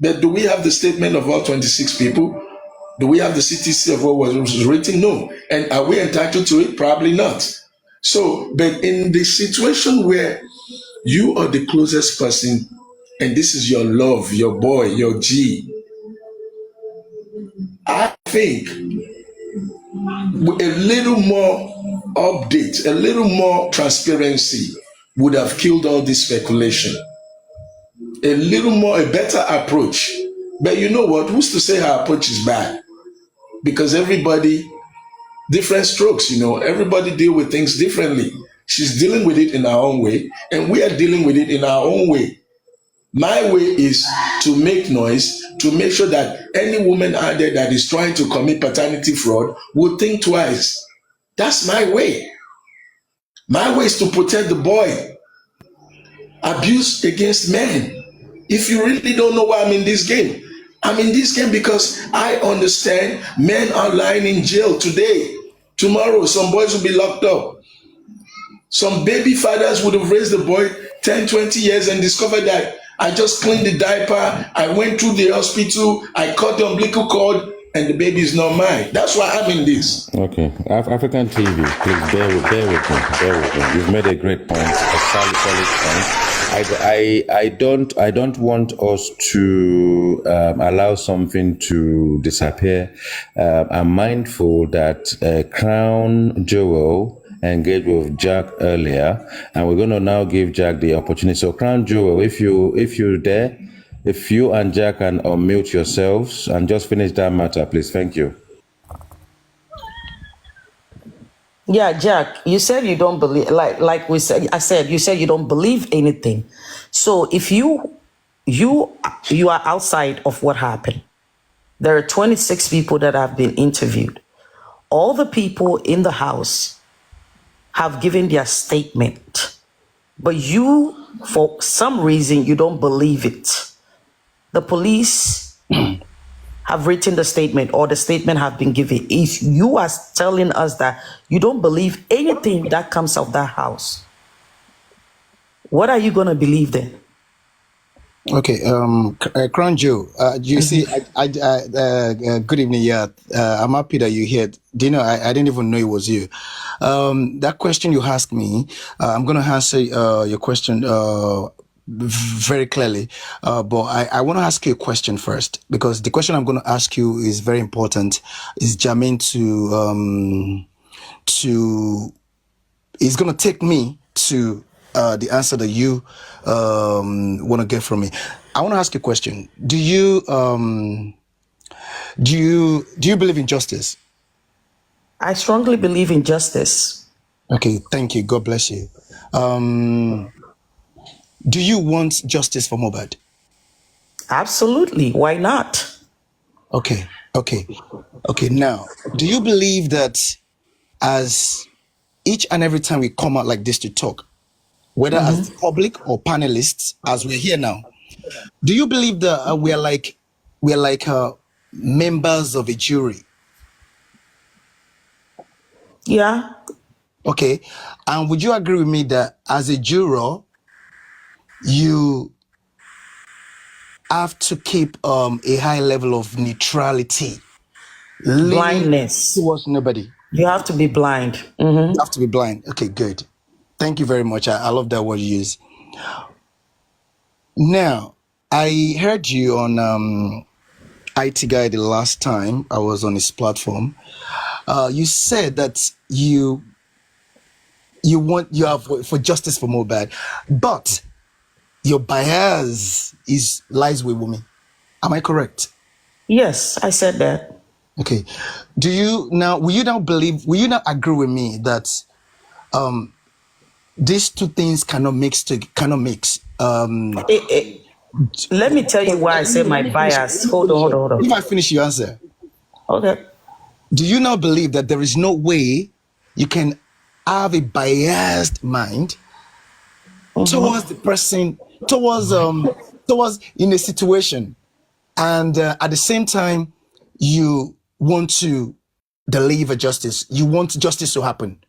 Speaker 5: But do we have the statement of all 26 people? Do we have the CTC of what was written? No. And are we entitled to it? Probably not. So, but in the situation where you are the closest person, and this is your love, your boy, your G, I think a little more update, a little more transparency would have killed all this speculation. A little more, a better approach. But you know what? Who's to say her approach is bad? Because everybody, different strokes, everybody deal with things differently. She's dealing with it in her own way, and we are dealing with it in our own way. My way is to make noise, to make sure that any woman out there that is trying to commit paternity fraud will think twice. That's my way. My way is to protect the boy. Abuse against men. If you really don't know why I'm in this game, I'm in this game because I understand men are lying in jail today. Tomorrow, some boys will be locked up. Some baby fathers would have raised the boy 10, 20 years and discovered that I just cleaned the diaper, I went through the hospital, I cut the umbilical cord, and the baby is not mine. That's why I'm in this.
Speaker 1: Okay. African TV, please bear with me. You've made a great point, a solid point. I don't want us to allow something to disappear. I'm mindful that Crown Jewel engaged with Jack earlier, and we're going to now give Jack the opportunity. So, Crown Jewel, if you're there, if you and Jack can unmute yourselves and just finish that matter, please. Thank you.
Speaker 3: Yeah, Jack, you said you don't believe, like I said, you said you don't believe anything. So if you are outside of what happened, there are 26 people that have been interviewed. All the people in the house have given their statement, but you, for some reason, you don't believe it. The police have written the statement or the statement have been given. If you are telling us that you don't believe anything that comes out of that house, what are you going to believe then?
Speaker 2: Okay, Crown Joe, you see, good evening. Yeah, I'm happy that you're here. Do you know, I didn't even know it was you. That question you asked me, I'm going to answer your question very clearly. But I want to ask you a question first, because the question I'm going to ask you is very important. Is germane to it's going to take me to the answer that you want to get from me. I want to ask you a question. Do you believe in justice?
Speaker 3: I strongly believe in justice.
Speaker 2: Okay, thank you. God bless you. Do you want justice for Mohbad?
Speaker 3: Absolutely. Why not?
Speaker 2: Okay. Now, do you believe that as each and every time we come out like this to talk, whether as the public or panelists, as we're here now, do you believe that we're like members of a jury?
Speaker 3: Yeah.
Speaker 2: Okay. And would you agree with me that as a juror, you have to keep a high level of neutrality, leaning
Speaker 3: Blindness.
Speaker 2: towards nobody?
Speaker 3: You have to be blind.
Speaker 2: You have to be blind. Okay, good. Thank you very much. I love that word you use. Now, I heard you on IT Guy the last time I was on his platform. You said that you have for justice for Mohbad, but your bias lies with women. Am I correct?
Speaker 3: Yes, I said that.
Speaker 2: Okay. Will you now agree with me that these two things cannot mix?
Speaker 3: Let me tell you why I say my
Speaker 2: Let me finish.
Speaker 3: bias. Hold on.
Speaker 2: If I finish, you answer.
Speaker 3: Okay.
Speaker 2: Do you now believe that there is no way you can have a biased mind towards the person, towards in a situation, and at the same time you want to deliver justice, you want justice to happen?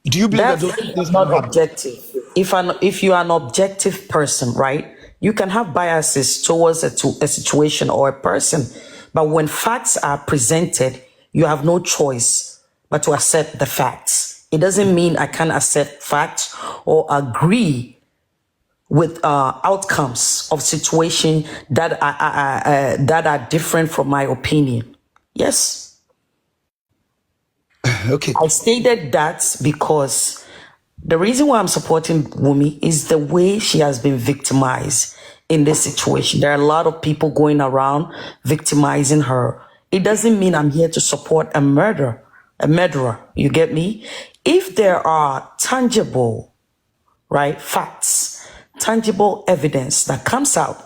Speaker 2: Do you believe that those things
Speaker 3: That's
Speaker 2: cannot
Speaker 3: not
Speaker 2: happen?
Speaker 3: objective. If you are an objective person, right, you can have biases towards a situation or a person, but when facts are presented, you have no choice but to accept the facts. It doesn't mean I can't accept facts or agree with outcomes of situation that are different from my opinion. Yes,
Speaker 2: Okay.
Speaker 3: I stated that because the reason why I'm supporting Wumi is the way she has been victimized in this situation. There are a lot of people going around victimizing her. It doesn't mean I'm here to support a murderer. You get me? If there are tangible, right, facts, tangible evidence that comes out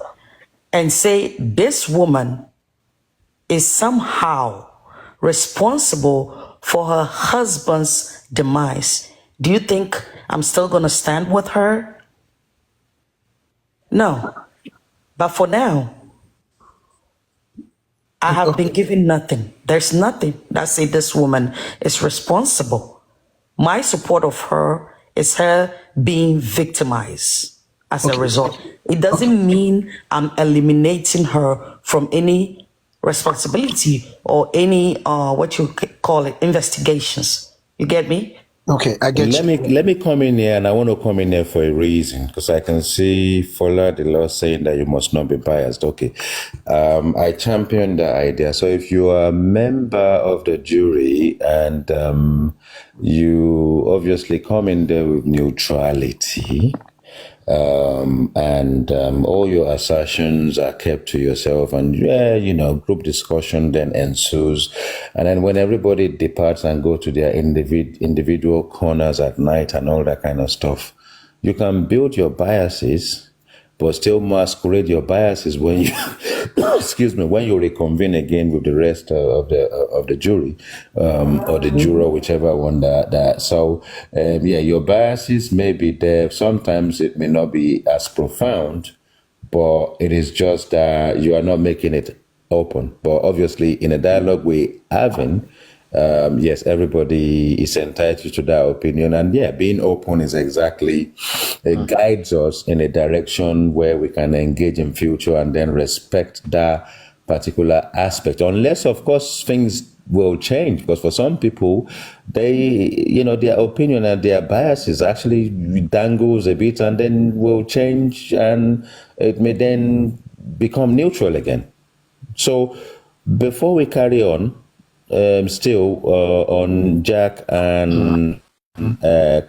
Speaker 3: and say this woman is somehow responsible for her husband's demise, do you think I'm still going to stand with her? No. But for now, I have been given nothing. There's nothing that say this woman is responsible. My support of her is her being victimized as a result. It doesn't mean I'm eliminating her from any responsibility or any what you call it, investigations. You get me?
Speaker 2: Okay, I get you.
Speaker 1: Let me come in here, and I want to come in here for a reason, because I can see Fola the law saying that you must not be biased. Okay, I champion the idea. So if you are a member of the jury and you obviously come in there with neutrality, and all your assertions are kept to yourself, and group discussion then ensues, and then when everybody departs and go to their individual corners at night and all that kind of stuff, you can build your biases but still masquerade your biases when you when you reconvene again with the rest of the jury, or the juror, whichever one that. So your biases may be there. Sometimes it may not be as profound, but it is just that you are not making it open. But obviously, in a dialogue we're having, yes, everybody is entitled to that opinion. And yeah, being open is exactly, it guides us in a direction where we can engage in future and then respect that particular aspect. Unless, of course, things will change, because for some people, their opinion and their biases actually dangles a bit and then will change, and it may then become neutral again. So before we carry on, still on Jack and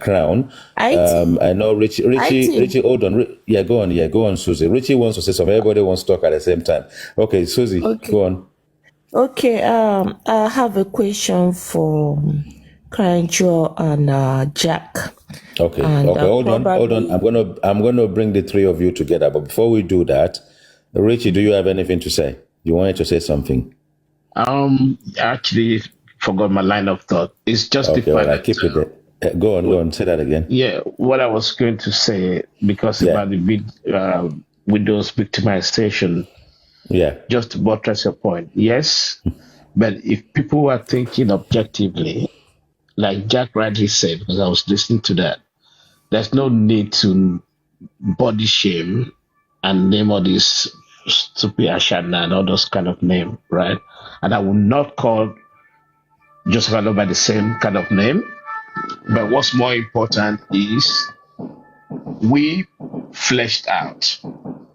Speaker 1: Crown, I know Richie, hold on. Go on, Susie. Richie wants to say something. Everybody wants to talk at the same time. Okay, Susie, go on.
Speaker 7: Okay, I have a question for Crying Joe and Jack.
Speaker 1: Okay,
Speaker 7: And,
Speaker 1: hold on. I'm gonna bring the three of you together. But before we do that, Richie, do you have anything to say? You wanted to say something?
Speaker 6: I actually forgot my line of thought. It's just
Speaker 1: Okay,
Speaker 6: the fact that,
Speaker 1: keep it there. Go on. Say that again.
Speaker 6: yeah, what I was going to say, because about the widow's victimization, just to buttress your point, yes, but if people were thinking objectively, like Jack rightly said, because I was listening to that, there's no need to body shame and name all these stupid Ashana and all those kind of name, right? And I will not call Joseph Alo by the same kind of name. But what's more important is we fleshed out,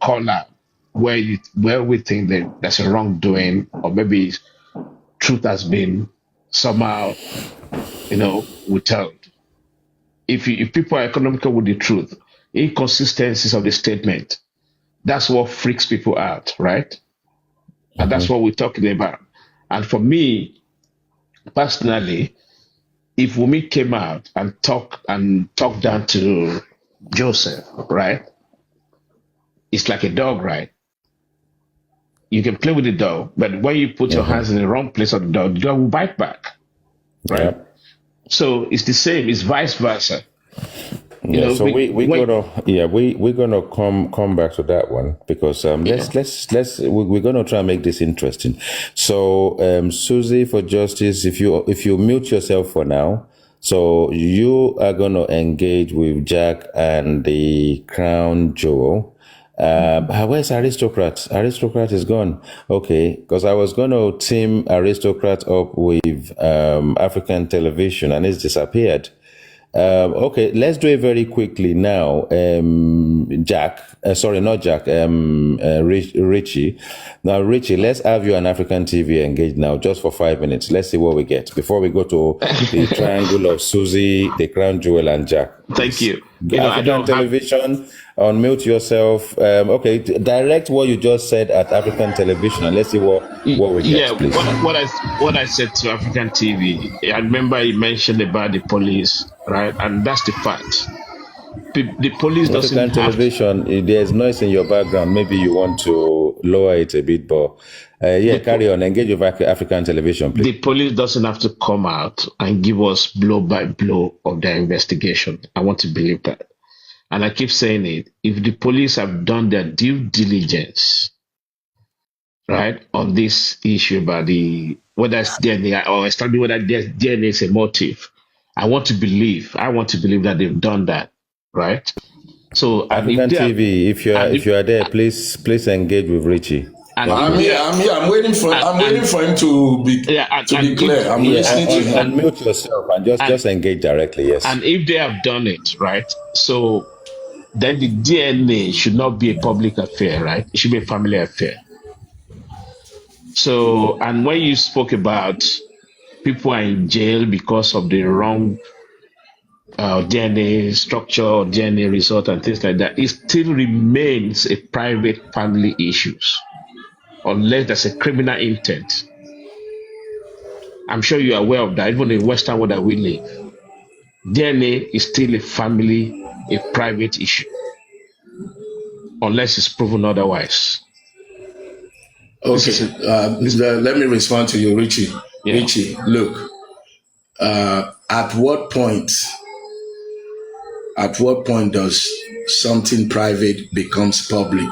Speaker 6: call out where we think that there's a wrongdoing, or maybe truth has been somehow, withheld. If people are economical with the truth, inconsistencies of the statement, that's what freaks people out, right? And that's what we're talking about. And for me, personally, if Wumi came out and talked down to Joseph, right? It's like a dog, right? You can play with the dog, but when you put your hands in the wrong place of the dog will bite back, right? Yeah. So it's the same. It's vice versa.
Speaker 1: We're gonna come back to that one, because we're gonna try and make this interesting. So Susie, for justice, if you mute yourself for now, so you are gonna engage with Jack and the Crown Jewel. Where's Aristocrat? Aristocrat is gone. Okay, because I was gonna team Aristocrat up with African Television, and it's disappeared. Okay, let's do it very quickly now. Richie. Now, Richie, let's have you on African TV engaged now, just for 5 minutes. Let's see what we get before we go to the triangle of Susie, the Crown Jewel, and Jack.
Speaker 6: Thank you.
Speaker 1: African Television, unmute yourself. Okay, direct what you just said at African Television, and let's see what we get, please.
Speaker 6: What I said to African TV, I remember you mentioned about the police, right? And that's the fact. The police doesn't
Speaker 1: African Television, there's noise in your background. Maybe you want to lower it a bit, but carry on. Engage with African Television, please.
Speaker 6: The police doesn't have to come out and give us blow by blow of their investigation. I want to believe that. And I keep saying it. If the police have done their due diligence, right, on this issue about whether it's DNA or establish whether DNA is a motive, I want to believe that they've done that, right? So
Speaker 1: African TV, if you are there, please engage with Richie.
Speaker 5: I'm here. I'm waiting for him to be clear. I'm listening to him.
Speaker 1: Unmute yourself and just engage directly. Yes.
Speaker 6: And if they have done it, right, so then the DNA should not be a public affair, right? It should be a family affair. So, and when you spoke about people are in jail because of the wrong DNA structure or DNA result and things like that, it still remains a private family issue unless there's a criminal intent. I'm sure you're aware of that. Even in the Western world that we live, DNA is still a private issue unless it's proven otherwise.
Speaker 5: Okay, let me respond to you, Richie. Yeah. Richie, look, at what point does something private becomes public?